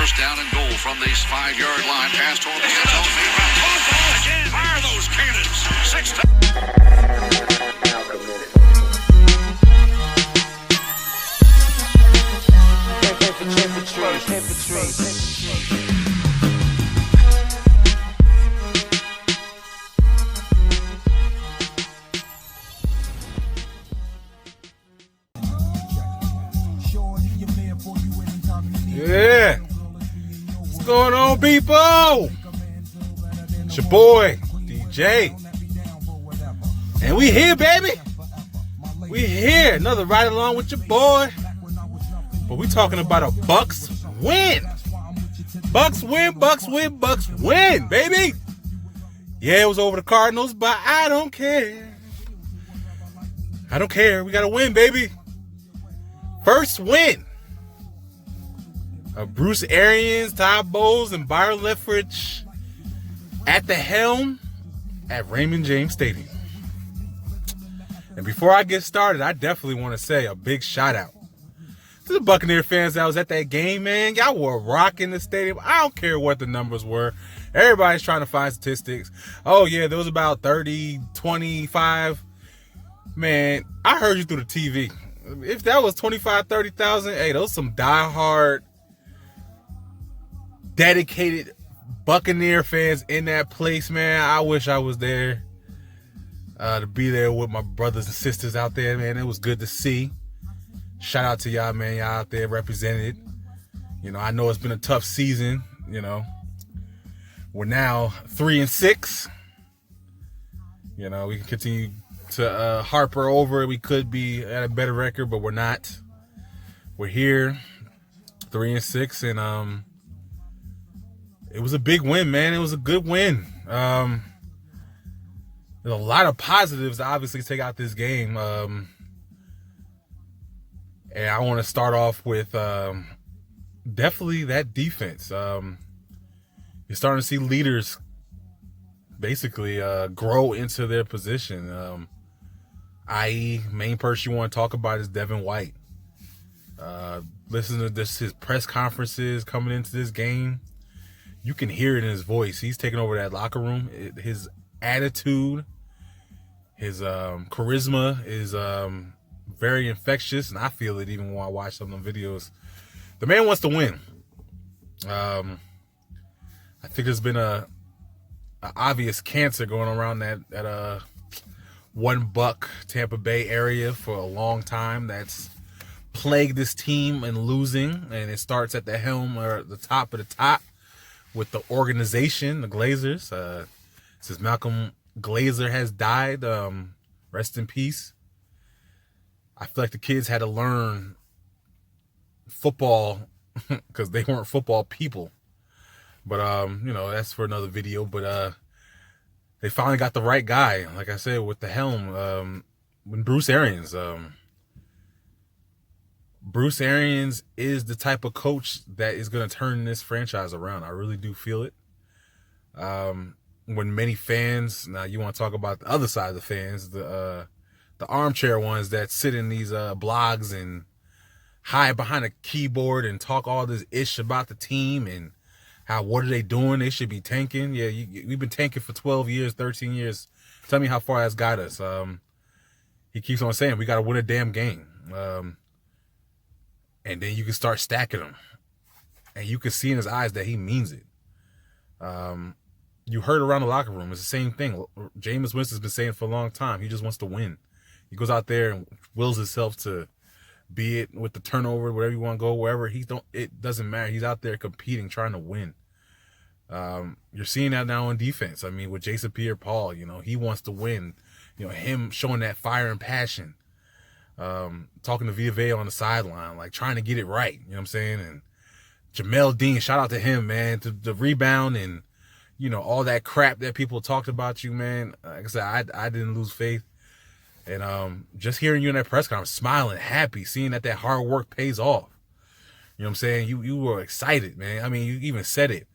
first down and goal from this 5-yard line. Pass toward the end zone. Again, fire those cannons. 6 times. Yeah. What's going on, people? It's your boy, DJ. And we here, baby. We here. Another ride along with your boy. But we talking about a Bucs win. Bucs win, Bucs win, Bucs win, baby. Yeah, it was over the Cardinals, but I don't care. I don't care. We got to win, baby. First win. Bruce Arians, Todd Bowles, and Byron Leftwich at the helm at Raymond James Stadium. And before I get started, I definitely want to say a big shout out to the Buccaneer fans that was at that game, man. Y'all were rocking the stadium. I don't care what the numbers were. Everybody's trying to find statistics. Oh, yeah, there was about 30, 25. Man, I heard you through the TV. If that was 25, 30,000, hey, those some diehard, dedicated Buccaneer fans in that place, man. I wish I was there to be there with my brothers and sisters out there, man. It was good to see. Shout out to y'all, man. Y'all out there represented. You know, I know it's been a tough season. You know, we're now 3-6. You know, we can continue to harper over it. We could be at a better record, but we're not. We're here, 3-6, and it was a big win, man. It was a good win. There's a lot of positives to obviously take out this game. And I want to start off with definitely that defense. You're starting to see leaders basically grow into their position. I.e., main person you want to talk about is Devonta White. Listen to his press conferences coming into this game. You can hear it in his voice. He's taking over that locker room. His attitude, his charisma is very infectious, and I feel it even when I watch some of the videos. The man wants to win. I think there's been a obvious cancer going around that one Buck Tampa Bay area for a long time that's plagued this team and losing, and it starts at the helm or the top of the top with the organization, the Glazers. Since Malcolm Glazer has died, rest in peace. I feel like the kids had to learn football because they weren't football people. But, you know, that's for another video. But they finally got the right guy, like I said, with the helm. When Bruce Arians. Bruce Arians is the type of coach that is going to turn this franchise around. I really do feel it. When many fans, now you want to talk about the other side of the fans, the armchair ones that sit in these blogs and hide behind a keyboard and talk all this ish about the team and how, what are they doing? They should be tanking. Yeah, we've been tanking for 12 years, 13 years. Tell me how far that's got us. He keeps on saying we got to win a damn game. And then you can start stacking them. And you can see in his eyes that he means it. You heard around the locker room. It's the same thing. Jameis Winston's been saying for a long time. He just wants to win. He goes out there and wills himself to, be it with the turnover, wherever you want to go, wherever. It doesn't matter. He's out there competing, trying to win. You're seeing that now on defense. I mean, with Jason Pierre-Paul, you know, he wants to win. You know, him showing that fire and passion. Talking to Villa on the sideline, like trying to get it right. You know what I'm saying? And Jamel Dean, shout out to him, man. To the rebound and, you know, all that crap that people talked about you, man. Like I said, I didn't lose faith. And just hearing you in that press conference, smiling, happy, seeing that hard work pays off. You know what I'm saying? You were excited, man. I mean, you even said it.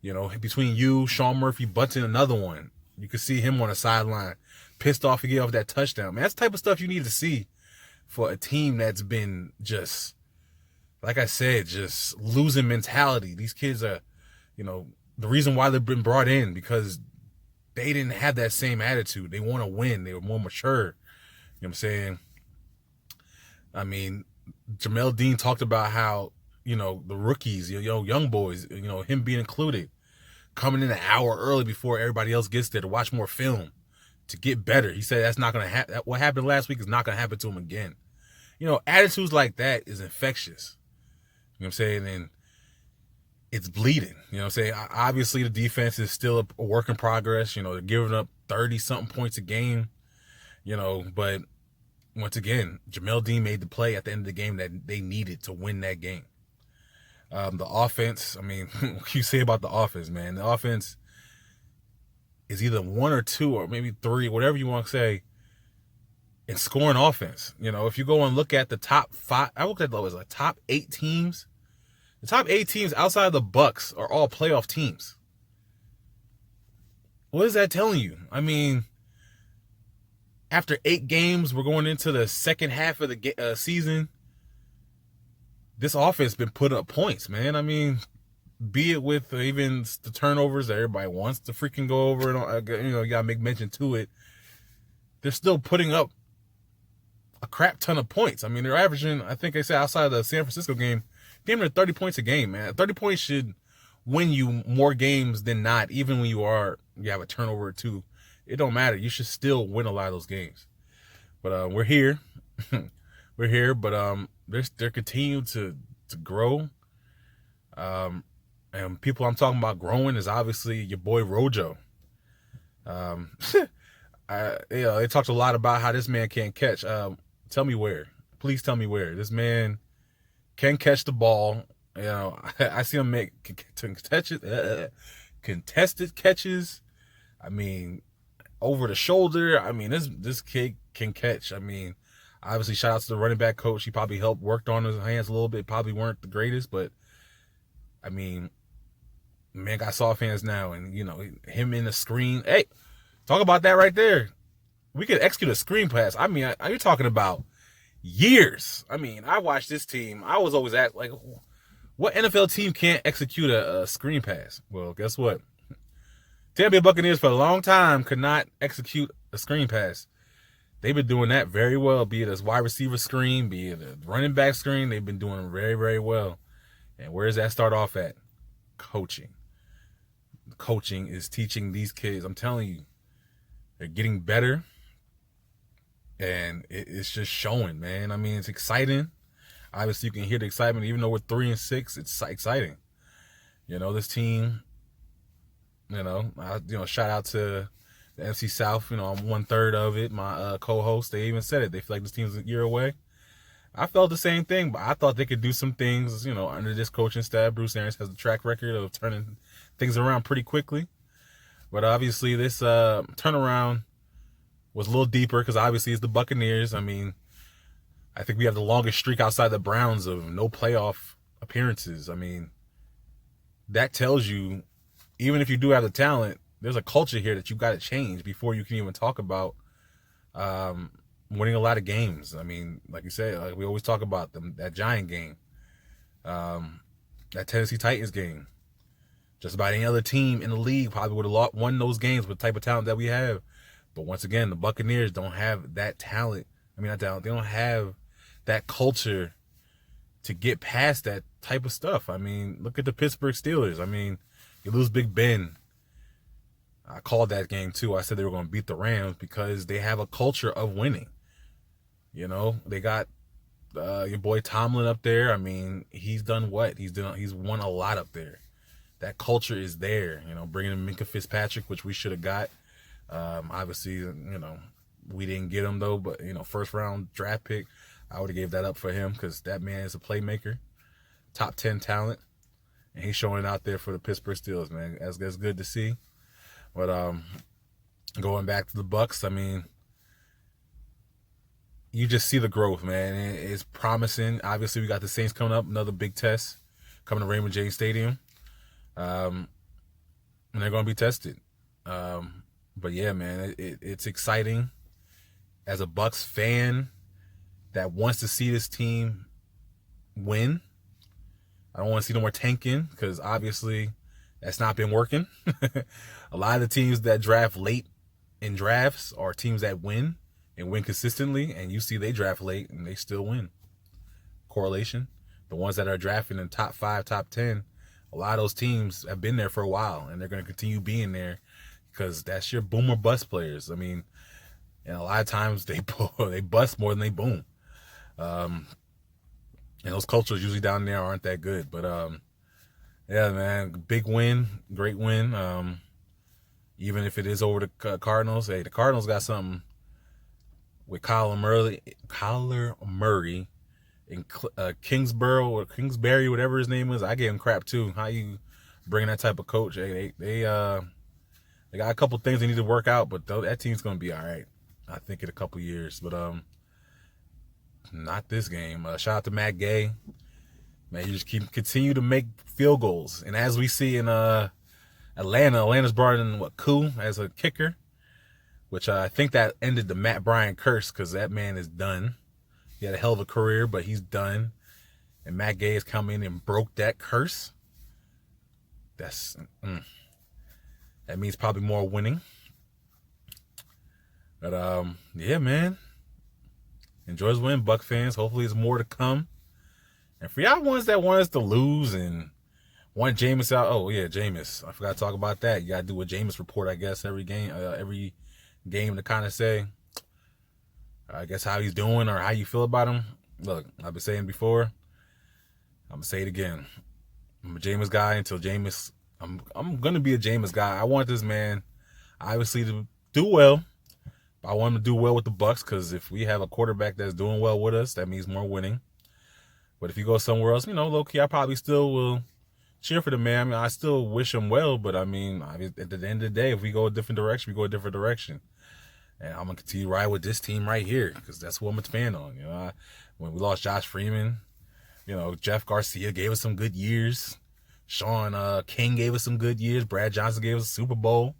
You know, between you, Sean Murphy, Button, another one. You could see him on the sideline, pissed off to get off that touchdown. Man, that's the type of stuff you need to see for a team that's been just like I said, just losing mentality. These kids are, the reason why they've been brought in, because they didn't have that same attitude. They want to win. They were more mature. You know what I'm saying? I mean, Jamel Dean talked about how, the rookies, young boys, him being included, coming in an hour early before everybody else gets there to watch more film, to get better. He said that's not going to happen. What happened last week is not going to happen to him again. Attitudes like that is infectious. You know what I'm saying? And it's bleeding. You know what I'm saying? Obviously, the defense is still a work in progress. They're giving up 30-something points a game. But once again, Jamel Dean made the play at the end of the game that they needed to win that game. The offense, I mean, what you say about the offense, man? The offense is either 1 or 2 or maybe 3, whatever you want to say, in scoring offense. If you go and look at the top 5, I looked at the top 8 teams. The top 8 teams outside of the Bucs are all playoff teams. What is that telling you? I mean, after 8 games, we're going into the second half of the season. This offense been putting up points, man. I mean, be it with even the turnovers that everybody wants to freaking go over, and you got to make mention to it. They're still putting up a crap ton of points. I mean, they're averaging, I think I said outside of the San Francisco game, damn near 30 points a game, man. 30 points should win you more games than not, even when you have a turnover or 2. It don't matter. You should still win a lot of those games. But we're here. We're here, but they're continuing to grow. And people I'm talking about growing is obviously your boy Rojo. They talked a lot about how this man can't catch. Tell me where. Please tell me where. This man can catch the ball. I see him make contested catches. I mean, over the shoulder. I mean, this kid can catch. I mean, obviously, shout out to the running back coach. He probably worked on his hands a little bit. Probably weren't the greatest, but I mean, man got soft hands now, and him in the screen. Hey, talk about that right there. We could execute a screen pass. I mean, you're talking about years. I mean, I watched this team. I was always at what NFL team can't execute a screen pass? Well, guess what? Tampa Bay Buccaneers for a long time could not execute a screen pass. They've been doing that very well, be it a wide receiver screen, be it a running back screen. They've been doing it very, very well. And where does that start off at? Coaching. Coaching is teaching these kids. I'm telling you, they're getting better. And it's just showing, man. I mean, it's exciting. Obviously, you can hear the excitement. Even though we're 3-6, it's exciting. This team, shout out to the NFC South. I'm 1/3 of it. My co-host, they even said it. They feel like this team's a year away. I felt the same thing, but I thought they could do some things, under this coaching staff. Bruce Arians has a track record of turning things around pretty quickly. But obviously, this turnaround was a little deeper because obviously it's the Buccaneers. I mean, I think we have the longest streak outside the Browns of no playoff appearances. I mean, that tells you, even if you do have the talent, there's a culture here that you got to change before you can even talk about winning a lot of games. I mean, like you said, like we always talk about that Giant game, that Tennessee Titans game. Just about any other team in the league probably would have won those games with the type of talent that we have. But once again, the Buccaneers don't have that talent. I mean, not talent. They don't have that culture to get past that type of stuff. I mean, look at the Pittsburgh Steelers. I mean, you lose Big Ben. I called that game too. I said they were going to beat the Rams because they have a culture of winning. They got your boy Tomlin up there. I mean, he's done what? He's won a lot up there. That culture is there. Bringing in Minka Fitzpatrick, which we should have got. Obviously, we didn't get him though. But first round draft pick, I would have gave that up for him because that man is a playmaker, top 10 talent, and he's showing out there for the Pittsburgh Steelers, man. That's good to see. But going back to the Bucs, I mean, you just see the growth, man. It's promising. Obviously, we got the Saints coming up, another big test coming to Raymond James Stadium, and they're going to be tested. But yeah, man, it's exciting. As a Bucs fan that wants to see this team win, I don't want to see no more tanking because obviously that's not been working. A lot of the teams that draft late in drafts are teams that win and win consistently, and you see they draft late and they still win. Correlation. The ones that are drafting in top 5, top 10, a lot of those teams have been there for a while, and they're going to continue being there because that's your boom or bust players. I mean, and a lot of times they bust more than they boom. And those cultures usually down there aren't that good. But yeah, man, big win, great win. Even if it is over the Cardinals, hey, the Cardinals got something with Kyler Murray and Kingsbury, or Kingsbury, whatever his name is. I gave him crap too. How you bring that type of coach? Hey, they got a couple things they need to work out, but that team's gonna be all right. I think in a couple years, but not this game. Shout out to Matt Gay. Man, you just continue to make field goals, and as we see in Atlanta's brought in Koo as a kicker, which I think that ended the Matt Bryant curse because that man is done. He had a hell of a career, but he's done. And Matt Gay has come in and broke that curse. That means probably more winning. But yeah, man. Enjoy his win, Bucs fans. Hopefully there's more to come. And for y'all ones that want us to lose and want Jameis out, oh yeah, Jameis. I forgot to talk about that. You gotta do a Jameis report, I guess, every game to kind of say, I guess, how he's doing or how you feel about him. Look, I've been saying before, I'm gonna say it again. I'm a Jameis guy until Jameis. I'm gonna be a Jameis guy. I want this man, obviously, to do well. But I want him to do well with the Bucs because if we have a quarterback that's doing well with us, that means more winning. But if he goes somewhere else, low key, I probably still will cheer for the man. I mean, I still wish him well, but at the end of the day, if we go a different direction, we go a different direction. And I'm going to continue to ride with this team right here because that's what I'm a fan on. When we lost Josh Freeman, Jeff Garcia gave us some good years. Sean King gave us some good years. Brad Johnson gave us a Super Bowl.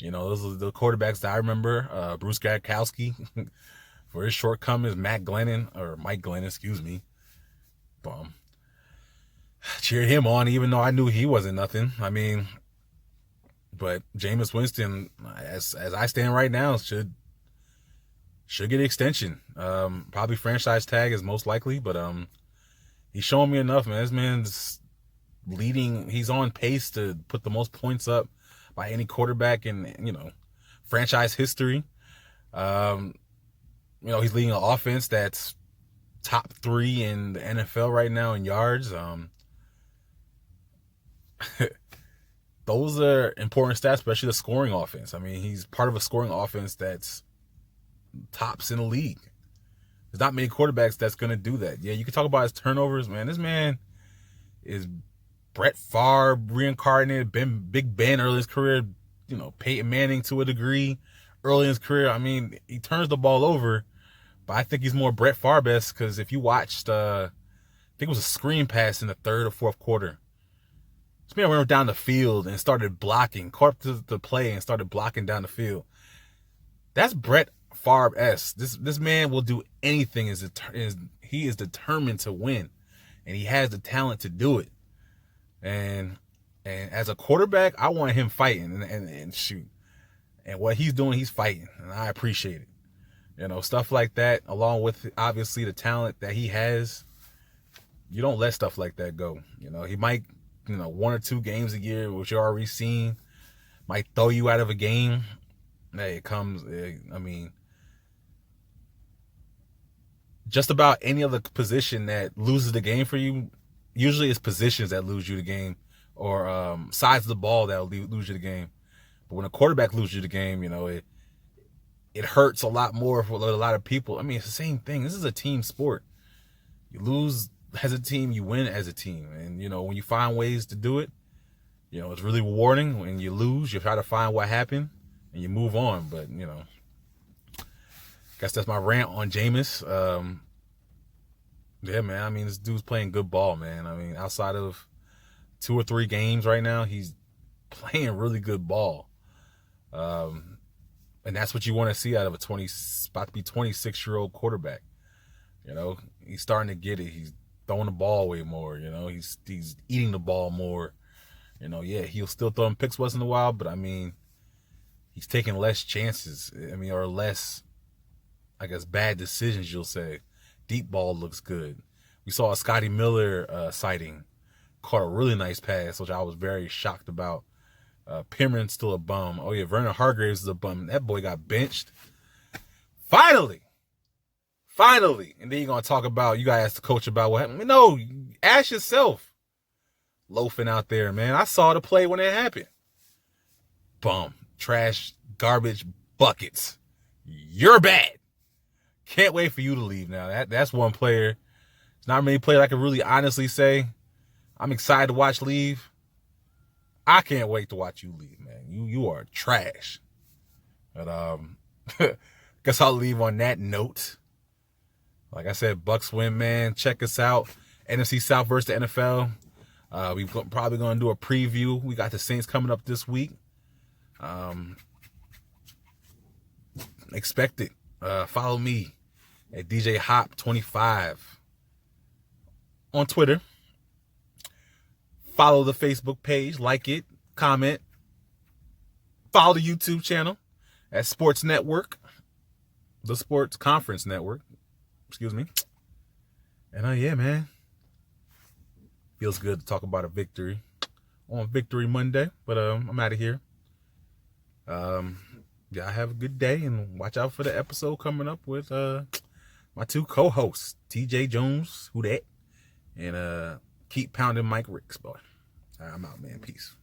Those are the quarterbacks that I remember. Bruce Gradkowski for his shortcomings. Mike Glennon, excuse me. Cheer him on, even though I knew he wasn't nothing. I mean, but Jameis Winston, as I stand right now, should get an extension. Probably franchise tag is most likely, but he's showing me enough, man. This man's leading. He's on pace to put the most points up by any quarterback in franchise history. He's leading an offense that's top 3 in the NFL right now in yards. Those are important stats, especially the scoring offense. I mean, he's part of a scoring offense that's tops in the league. There's not many quarterbacks that's going to do that. Yeah, you can talk about his turnovers, man. This man is Brett Favre reincarnated, Big Ben early in his career, Peyton Manning to a degree early in his career. I mean, he turns the ball over, but I think he's more Brett Favre-esque because if you watched, I think it was a screen pass in the third or fourth quarter. This man went down the field and started blocking, caught up to the play and started blocking down the field. That's Brett Favre-esque. This man will do anything. He is determined to win, and he has the talent to do it. And as a quarterback, I want him fighting and shoot. And what he's doing, he's fighting, and I appreciate it. Stuff like that, along with obviously the talent that he has. You don't let stuff like that go. He might, 1 or 2 games a year, which you're already seen, might throw you out of a game. Hey, it comes. I mean, just about any other position that loses the game for you, usually it's positions that lose you the game, or sides of the ball that will lose you the game. But when a quarterback loses you the game, it hurts a lot more for a lot of people. I mean, it's the same thing. This is a team sport. You lose as a team, you win as a team. And, when you find ways to do it, it's really rewarding. When you lose, you try to find what happened and you move on. But, guess that's my rant on Jameis. Yeah, man. I mean, this dude's playing good ball, man. I mean, outside of 2 or 3 games right now, he's playing really good ball. And that's what you want to see out of about to be 26-year-old quarterback. He's starting to get it. He's throwing the ball way more. You know, he's eating the ball more. You know, yeah, he'll still throw him picks once in a while, but I mean, he's taking less chances. I mean, or less, I guess, bad decisions, you'll say. Deep ball looks good. We saw a Scotty Miller sighting. Caught a really nice pass, which I was very shocked about. Pittman's still a bum. Oh, yeah, Vernon Hargreaves is a bum. That boy got benched. Finally. And then you're going to talk about, you got to ask the coach about what happened. No, ask yourself. Loafing out there, man. I saw the play when it happened. Bum. Trash, garbage, buckets. You're bad. Can't wait for you to leave now. That's one player. There's not many players I can really honestly say I'm excited to watch leave. I can't wait to watch you leave, man. You are trash. But guess I'll leave on that note. Like I said, Bucs win, man. Check us out. NFC South versus the NFL. We're probably going to do a preview. We got the Saints coming up this week. Expect it. Follow me at DJ Hop 25 on Twitter. Follow the Facebook page, like it, comment. Follow the YouTube channel at Sports Network, the Sports Conference Network. Excuse me. And yeah, man. Feels good to talk about a victory on Victory Monday. But I'm out of here. Y'all have a good day and watch out for the episode coming up with my two co-hosts, TJ Jones, who that, and keep pounding Mike Ricks, boy. I'm out, man. Peace.